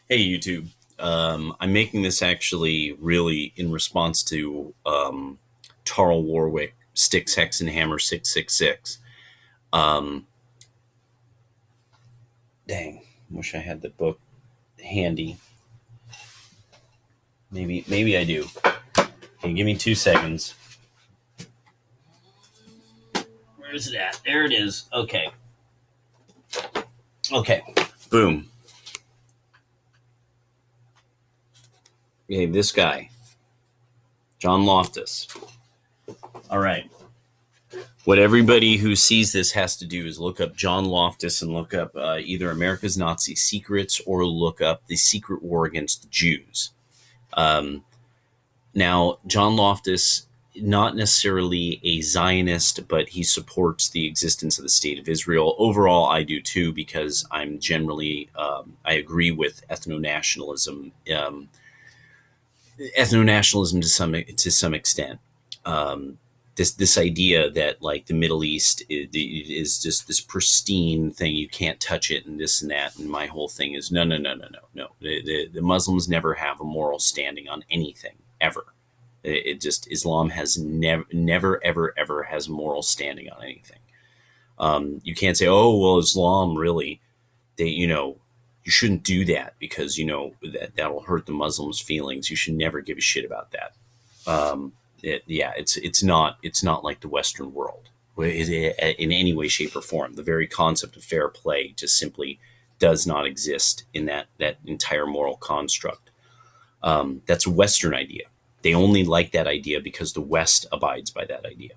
Hey, YouTube. I'm making this actually really in response to Tarl Warwick, Styxhexenhammer666. Um, Dang, wish I had the book handy. Maybe I do. Okay, give me 2 seconds. Where is it at? There it is. Okay. Okay. Boom. Okay, this guy, John Loftus. All right. What everybody who sees this has to do is look up John Loftus and look up either America's Nazi Secrets or look up the Secret War Against the Jews. Um, Now, John Loftus, not necessarily a Zionist, but he supports the existence of the state of Israel. Overall, I do too, because I'm generally, I agree with ethno-nationalism to some extent. Um, this idea that like the Middle East is just this pristine thing, you can't touch it, and this and that, and my whole thing is no. The Muslims never have a moral standing on anything ever. It just Islam has never ever has a moral standing on anything. You can't say, oh well, Islam really, they you shouldn't do that because that'll hurt the Muslims' feelings. You should never give a shit about that. It's not like the Western world in any way, shape, or form. The very concept of fair play just simply does not exist in that entire moral construct. That's a Western idea. They only like that idea because the West abides by that idea.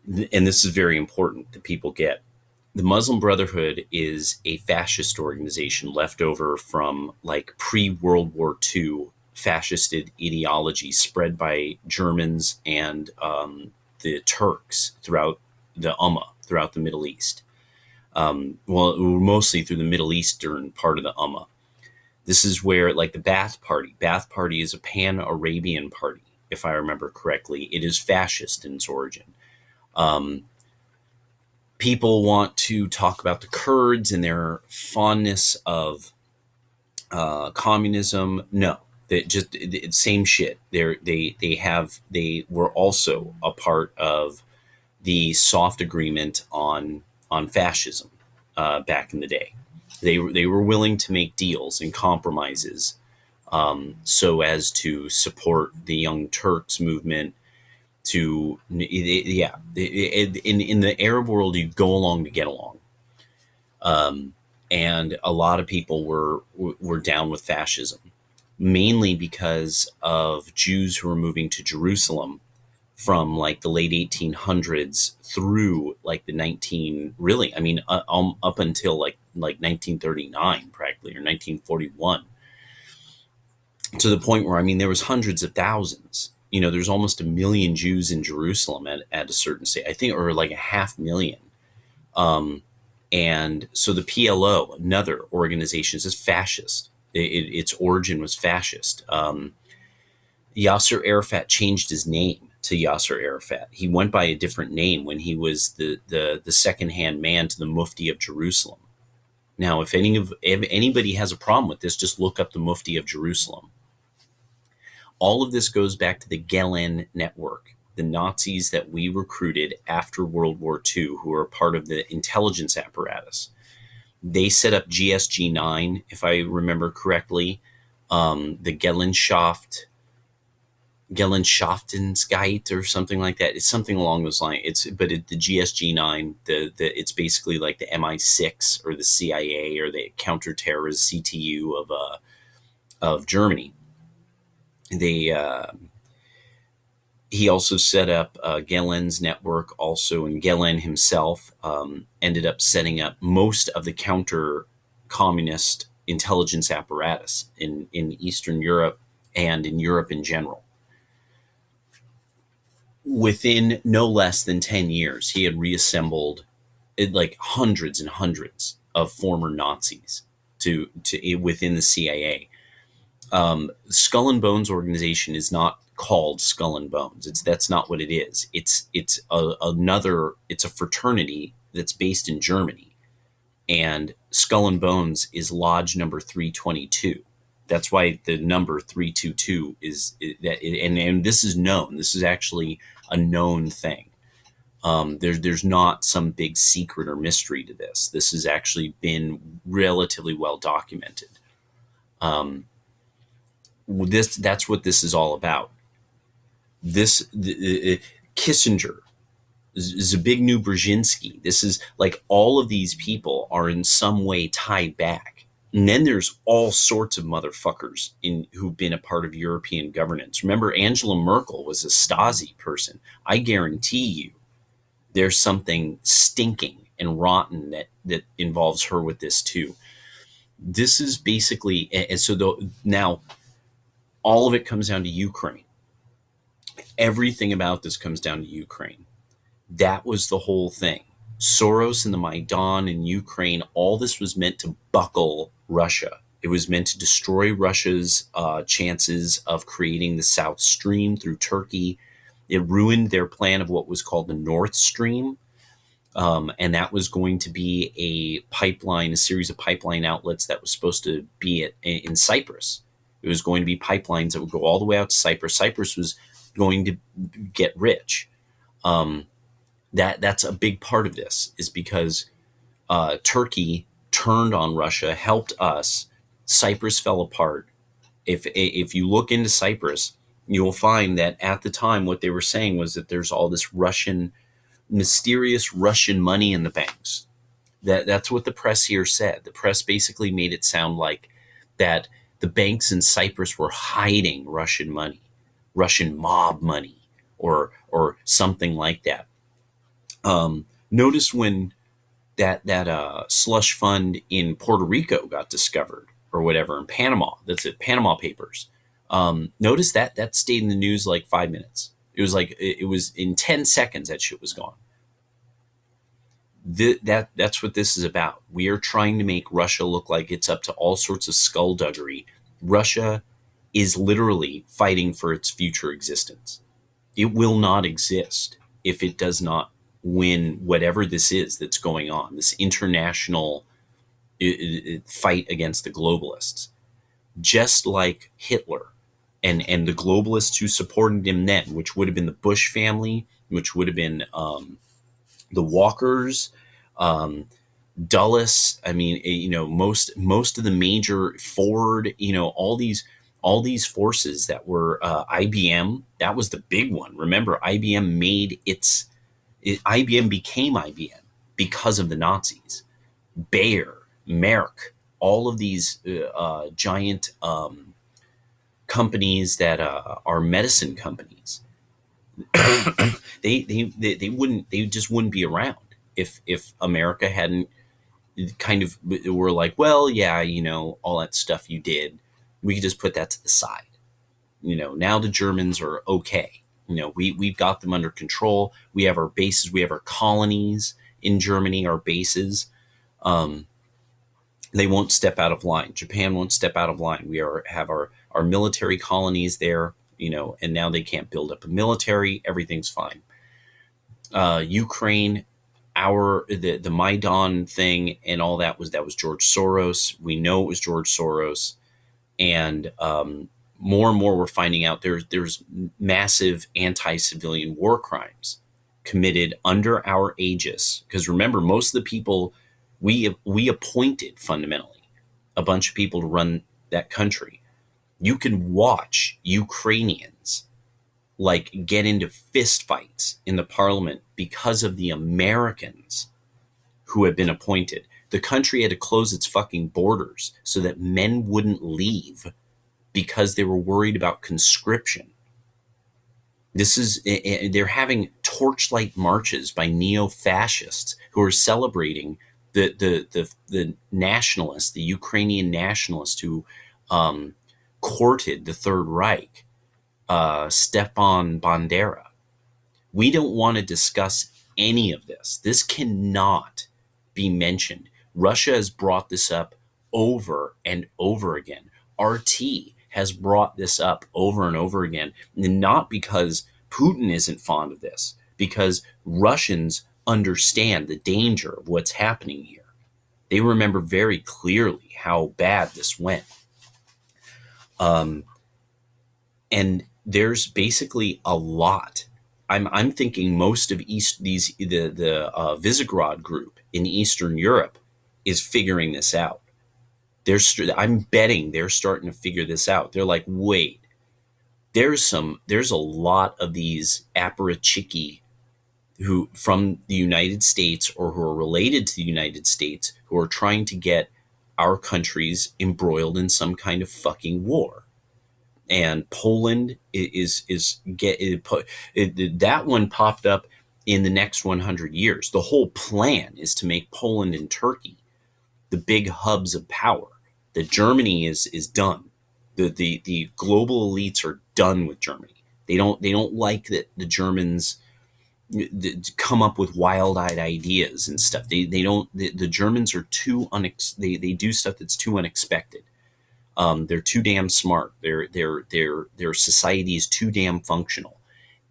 And this is very important that people get. The Muslim Brotherhood is a fascist organization left over from like pre-World War II fascist ideology spread by Germans and the Turks throughout the throughout the Middle East. Well, mostly through the Middle Eastern part of the This is where, like, the Ba'ath Party is a pan-Arabian party, if I remember correctly. It is fascist in its origin. Um, People want to talk about the Kurds and their fondness of communism. No, same shit. They were also a part of the soft agreement on fascism back in the day. They were willing to make deals and compromises so as to support the Young Turks movement. In the Arab world, you go along to get along, and a lot of people were down with fascism, mainly because of Jews who were moving to Jerusalem from like the late 1800s through like the 19 really I mean up until like 1939 practically, or 1941, to the point where, I mean, there was hundreds of thousands. There's almost 1 million Jews in Jerusalem at a certain state, I think, or like 500,000. And so the PLO, another organization, is fascist. Its origin was fascist. Yasser Arafat changed his name to Yasser Arafat. He went by a different name when he was the second-hand man to the Mufti of Jerusalem. Now, if anybody has a problem with this, just look up the Mufti of Jerusalem. All of this goes back to the Gehlen Network, the Nazis that we recruited after World War II, who are part of the intelligence apparatus. They set up GSG-9, if I remember correctly, the Gellenschaftenheit or something like that. It's something along those lines. The GSG-9, it's basically like the MI6 or the CIA or the counterterrorist CTU of Germany. He also set up Gehlen's network also, and Gehlen himself ended up setting up most of the counter-communist intelligence apparatus in Eastern Europe and in Europe in general. Within no less than 10 years, he had reassembled like hundreds and hundreds of former Nazis to within the CIA. Skull and Bones organization is not called Skull and Bones. That's not what it is. It's a fraternity that's based in Germany, and Skull and Bones is lodge number 322. That's why the number 322 is that, and this is known. This is actually a known thing. There's not some big secret or mystery to this. This has actually been relatively well documented. That's what this is all about. Kissinger, Zbigniew Brzezinski. This is like all of these people are in some way tied back. And then there's all sorts of motherfuckers who've been a part of European governance. Remember, Angela Merkel was a Stasi person. I guarantee you there's something stinking and rotten that involves her with this too. This is basically, and so now all of it comes down to Ukraine. Everything about this comes down to Ukraine. That was the whole thing. Soros and the Maidan in Ukraine, all this was meant to buckle Russia. It was meant to destroy Russia's chances of creating the South Stream through Turkey. It ruined their plan of what was called the North Stream. And that was going to be a pipeline, a series of pipeline outlets that was supposed to be in Cyprus. It was going to be pipelines that would go all the way out to Cyprus. Cyprus was going to get rich. That's a big part of this, is because Turkey turned on Russia, helped us. Cyprus fell apart. If you look into Cyprus, you'll find that at the time what they were saying was that there's all this mysterious Russian money in the banks. That's what the press here said. The press basically made it sound like that the banks in Cyprus were hiding Russian money, Russian mob money, or something like that. Notice when that slush fund in Puerto Rico got discovered, or whatever, in Panama. That's it, Panama Papers. Notice that stayed in the news like 5 minutes. It was like it was in 10 seconds that shit was gone. That's what this is about. We are trying to make Russia look like it's up to all sorts of skullduggery. Russia is literally fighting for its future existence. It will not exist if it does not win whatever this is that's going on, this international fight against the globalists. Just like Hitler and the globalists who supported him then, which would have been the Bush family, which would have been the Walkers, Dulles. I mean, most of the major Ford, all these forces that were IBM. That was the big one. Remember, IBM IBM became IBM because of the Nazis. Bayer, Merck, all of these giant companies that are medicine companies, they just wouldn't be around if America hadn't kind of were like, well, yeah, all that stuff you did, we could just put that to the side. Now the Germans are okay. We've got them under control. We have our bases, we have our colonies in Germany, our bases. They won't step out of line. Japan won't step out of line. We have our military colonies there, and now they can't build up a military. Everything's fine. Ukraine, the Maidan thing and all that was George Soros. We know it was George Soros, and more and more we're finding out there's massive anti-civilian war crimes committed under our aegis. Because remember, most of the people we appointed, fundamentally, a bunch of people to run that country. You can watch Ukrainians get into fist fights in the parliament because of the Americans who had been appointed. The country had to close its fucking borders so that men wouldn't leave because they were worried about conscription. They're having torchlight marches by neo-fascists who are celebrating the nationalists, the Ukrainian nationalists who courted the Third Reich, Stepan Bandera. We don't want to discuss any of this. This cannot be mentioned. Russia has brought this up over and over again. RT has brought this up over and over again, and not because Putin isn't fond of this, because Russians understand the danger of what's happening here. They remember very clearly how bad this went. And there's basically a lot. I'm thinking most of the Visegrad group in Eastern Europe is figuring this out. I'm betting they're starting to figure this out. They're like, wait, there's a lot of these apparatchiki who from the United States or who are related to the United States who are trying to get our countries embroiled in some kind of fucking war. And Poland that one popped up in the next 100 years. The whole plan is to make Poland and Turkey the big hubs of power. That Germany is done. The global elites are done with Germany. They don't like that the Germans come up with wild-eyed ideas and stuff. The Germans are they do stuff that's too unexpected. They're too damn smart. Their society is too damn functional,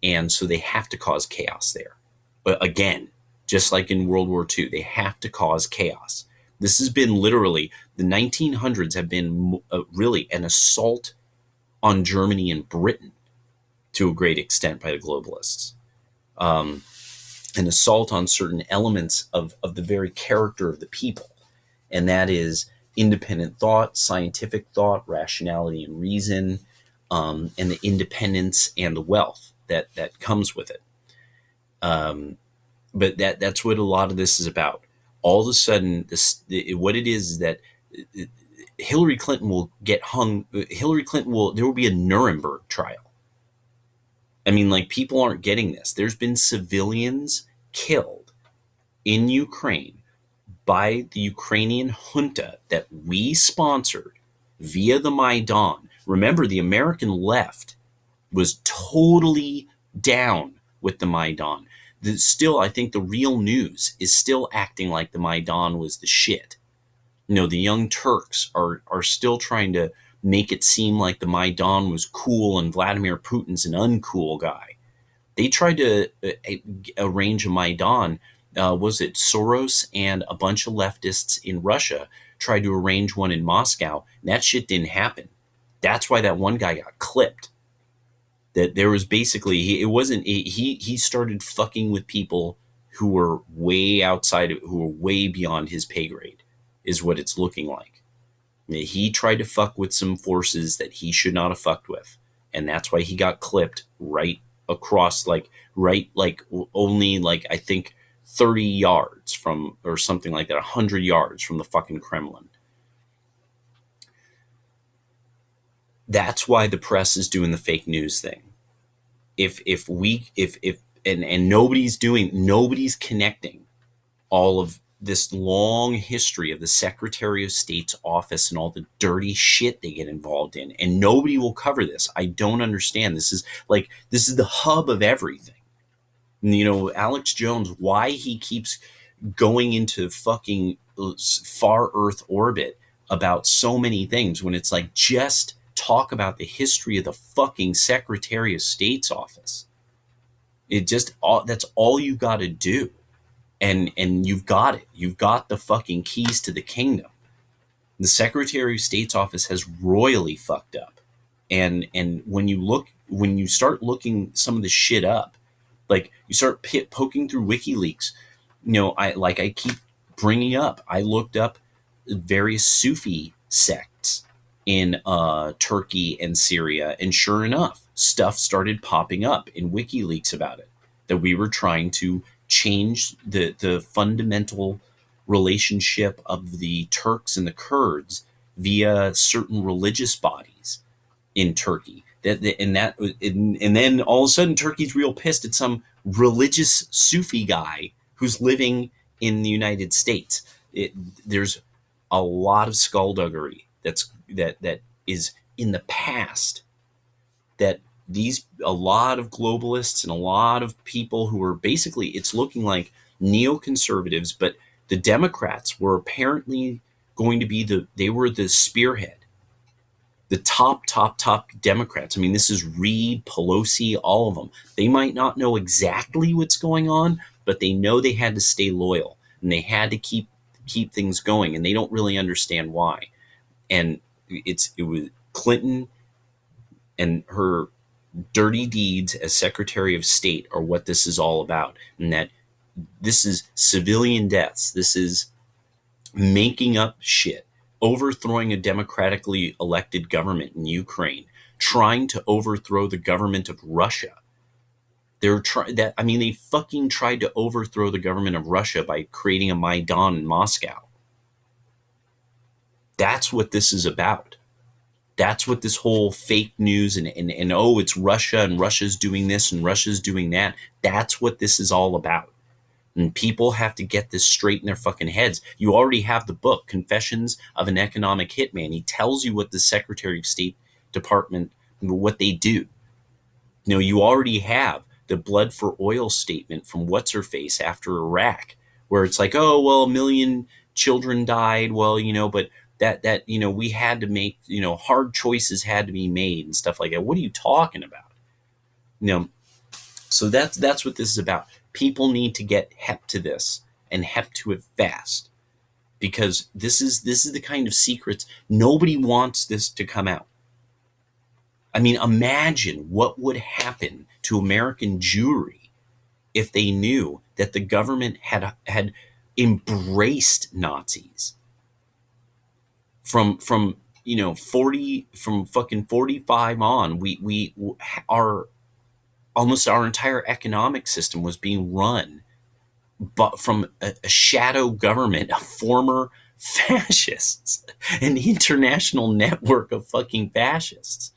and so they have to cause chaos there. But again, just like in World War II, they have to cause chaos. This has been literally the 1900s have been really an assault on Germany and Britain to a great extent by the globalists. An assault on certain elements of the very character of the people, and that is independent thought, scientific thought, rationality and reason, and the independence and the wealth that comes with it. But that's what a lot of this is about. All of a sudden, what it is that Hillary Clinton will get hung. There will be a Nuremberg trial. I mean, like, people aren't getting this. There's been civilians killed in Ukraine by the Ukrainian junta that we sponsored via the Maidan. Remember, the American left was totally down with the Maidan. Still, I think the real news is still acting like the Maidan was the shit. The Young Turks are still trying to make it seem like the Maidan was cool and Vladimir Putin's an uncool guy. They tried to arrange a Maidan. Was it Soros and a bunch of leftists in Russia tried to arrange one in Moscow, and that shit didn't happen. That's why that one guy got clipped. That there was basically, he started fucking with people who were way outside of, who were way beyond his pay grade, is what it's looking like. He tried to fuck with some forces that he should not have fucked with, and that's why he got clipped right across, only I think 30 yards from, or something like that, 100 yards from the fucking Kremlin. That's why the press is doing the fake news thing. And nobody's connecting all of this long history of the Secretary of State's office and all the dirty shit they get involved in, and nobody will cover this. I don't understand. This is the hub of everything. Alex Jones, why he keeps going into fucking far Earth orbit about so many things when it's like, just talk about the history of the fucking Secretary of State's office. That's all you got to do. And you've got it. You've got the fucking keys to the kingdom. The Secretary of State's office has royally fucked up. And when you start looking some of the shit up, like you start poking through WikiLeaks, I keep bringing up, I looked up various Sufi sects in Turkey and Syria, and sure enough, stuff started popping up in WikiLeaks about it, that we were trying to change the fundamental relationship of the Turks and the Kurds via certain religious bodies in Turkey. And then all of a sudden, Turkey's real pissed at some religious Sufi guy who's living in the United States. There's a lot of skullduggery that is in the past, that a lot of globalists and a lot of people who are basically, it's looking like neoconservatives, but the Democrats were apparently going to be they were the spearhead. The top Democrats. I mean, this is Reid, Pelosi, all of them. They might not know exactly what's going on, but they know they had to stay loyal, and they had to keep keep things going, and they don't really understand why. And it was Clinton and her dirty deeds as Secretary of State are what this is all about. And that this is civilian deaths. This is making up shit, overthrowing a democratically elected government in Ukraine, trying to overthrow the government of Russia. They fucking tried to overthrow the government of Russia by creating a Maidan in Moscow. That's what this is about. That's what this whole fake news and oh, it's Russia and Russia's doing this and Russia's doing that. That's what this is all about. And people have to get this straight in their fucking heads. You already have the book, Confessions of an Economic Hitman. He tells you what the Secretary of State Department, what they do. You already have the blood for oil statement from what's-her-face after Iraq, where it's like, oh, well, 1 million children died. Well, but that we had to make, hard choices had to be made and stuff like that. What are you talking about? So that's what this is about. People need to get hep to this and hep to it fast, because this is the kind of secrets nobody wants this to come out. I mean, imagine what would happen to American Jewry if they knew that the government had embraced Nazis from fucking 45 on. We are almost our entire economic system was being run but from a shadow government of former fascists, an international network of fucking fascists.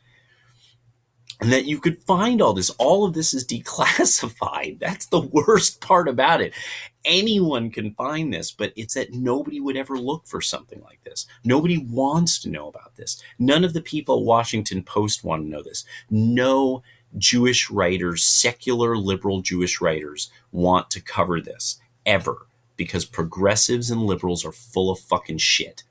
And that you could find all of this is declassified. That's the worst part about it. Anyone can find this, but it's that nobody would ever look for something like this. Nobody wants to know about this. None of the people at Washington Post want to know this. No Jewish writers, secular liberal Jewish writers, want to cover this ever, because progressives and liberals are full of fucking shit.